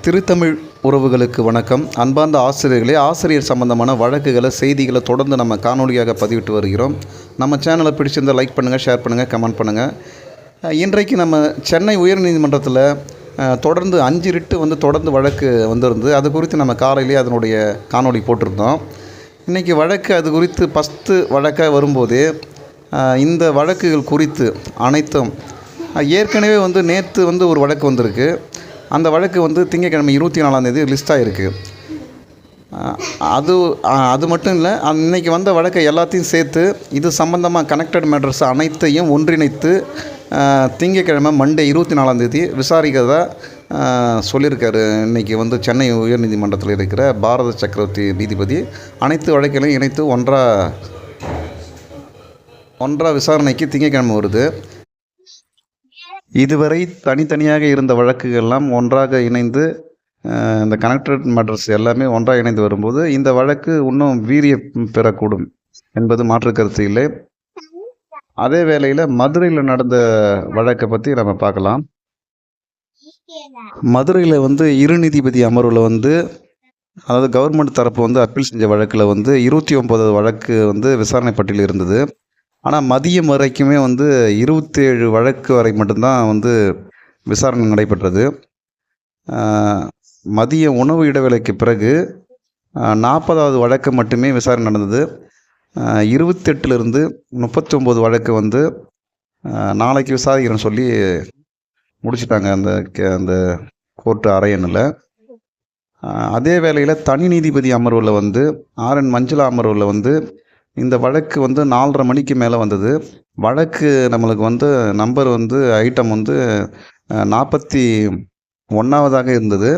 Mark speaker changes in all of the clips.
Speaker 1: திருத்தமிழ் உறவுகளுக்கு வணக்கம். அன்பார்ந்த ஆசிரியர்களே, ஆசிரியர் சம்பந்தமான வழக்குகளை, செய்திகளை தொடர்ந்து நம்ம காணொலியாக பதிவிட்டு வருகிறோம். நம்ம சேனலை பிடிச்சிருந்தால் லைக் பண்ணுங்கள், ஷேர் பண்ணுங்கள், கமெண்ட் பண்ணுங்கள். இன்றைக்கு நம்ம சென்னை உயர்நீதிமன்றத்தில் தொடர்ந்து 5 ரிட்டு தொடர்ந்து வழக்கு வந்திருந்து, அது குறித்து நம்ம காலையிலே அதனுடைய காணொலி போட்டிருந்தோம். இன்றைக்கி வழக்கு அது குறித்து ஃபஸ்ட்டு வழக்காக வரும்போதே இந்த வழக்குகள் குறித்து அனைத்தும் ஏற்கனவே நேற்று ஒரு வழக்கு வந்திருக்கு. அந்த வழக்கு திங்கட்கிழமை 24ஆம் தேதி லிஸ்ட் ஆகிருக்கு. அது மட்டும் இல்லை, இன்றைக்கி வந்த வழக்கை எல்லாத்தையும் சேர்த்து இது சம்மந்தமாக கனெக்டட் மேட்டர்ஸ் அனைத்தையும் ஒன்றிணைத்து திங்கட்கிழமை மண்டே 24ஆம் தேதி விசாரிக்கிறதா சொல்லியிருக்காரு. இன்றைக்கி சென்னை உயர்நீதிமன்றத்தில் இருக்கிற பாரத சக்கரவர்த்தி நீதிபதி அனைத்து வழக்குகளையும் இணைத்து ஒன்றா விசாரணைக்கு திங்கட்கிழமை வருது. இதுவரை தனித்தனியாக இருந்த வழக்குகள்லாம் ஒன்றாக இணைந்து இந்த கனெக்டட் மேட்டர்ஸ் எல்லாமே ஒன்றாக இணைந்து வரும்போது இந்த வழக்கு இன்னும் வீரியம் பெறக்கூடும் என்பது மாற்று கருத்து இல்லை. அதே வேளையில் மதுரையில் நடந்த வழக்கை பற்றி நம்ம பார்க்கலாம். மதுரையில் இரு நீதிபதி அமர்வில் அதாவது கவர்மெண்ட் தரப்பு அப்பீல் செஞ்ச வழக்கில் 29 வழக்கு விசாரணை பட்டியலில் இருந்தது. ஆனால் மதியம் வரைக்குமே 27 வழக்கு வரை மட்டும்தான் விசாரணை நடைபெற்றது. மதிய உணவு இடைவேளைக்கு பிறகு 40வது வழக்கு மட்டுமே விசாரணை நடந்தது. 28லிருந்து 39 வழக்கு நாளைக்கு விசாரிக்கிறேன்னு சொல்லி முடிச்சிட்டாங்க அந்த கோர்ட்டு அறையணில். அதே வேளையில் தனி நீதிபதி அமர்வில் RN மஞ்சுளா அமர்வில் இந்த வழக்கு 4:30 மணிக்கு மேலே வந்தது. வழக்கு நம்மளுக்கு நம்பர் ஐட்டம் 41ஆவதாக இருந்தது.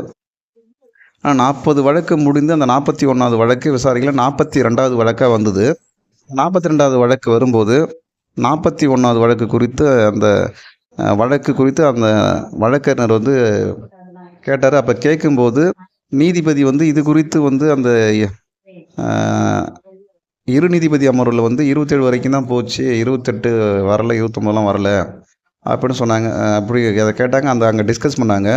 Speaker 1: 40 வழக்கு முடிந்து அந்த 41ஆவது வழக்கு விசாரிக்கல 42வது வழக்காக வந்தது. 42வது வழக்கு வரும்போது 41ஆவது வழக்கு குறித்து அந்த வழக்கறிஞர் கேட்டார். அப்போ கேட்கும்போது நீதிபதி இது குறித்து அந்த இரு நீதிபதி அமர்வில் 27 வரைக்கும் தான் போச்சு, 28 வரல, 29 வரல அப்படின்னு சொன்னாங்க. அப்படி அதை கேட்டாங்க, அங்கே டிஸ்கஸ் பண்ணாங்க.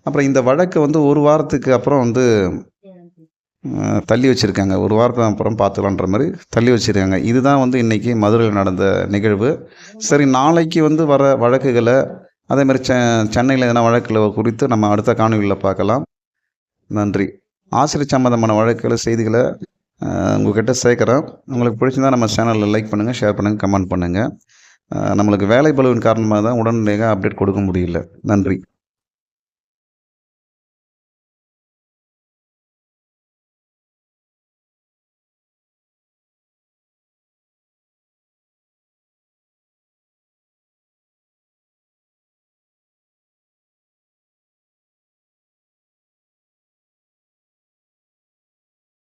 Speaker 1: அப்புறம் இந்த வழக்கை ஒரு வாரத்துக்கு அப்புறம் தள்ளி வச்சுருக்காங்க. ஒரு வாரத்துக்கு அப்புறம் பார்த்துக்கலான்ற மாதிரி தள்ளி வச்சுருக்காங்க. இதுதான் இன்றைக்கி மதுரையில் நடந்த நிகழ்வு. சரி, நாளைக்கு வர வழக்குகளை அதேமாதிரி சென்னையில் எதனா வழக்கில் குறித்து நம்ம அடுத்த காணொலியில் பார்க்கலாம். நன்றி. ஆசிரியர் சம்பந்தமான வழக்குகளை, செய்திகளை உங்கள்கிட்ட சேர்க்குறேன். உங்களுக்கு பிடிச்சிருந்தால் நம்ம சேனலில் லைக் பண்ணுங்கள், ஷேர் பண்ணுங்கள், கமெண்ட் பண்ணுங்கள். நம்மளுக்கு வேலை பளுவின் காரணமாக தான் உடனடியாக அப்டேட் கொடுக்க முடியல. நன்றி.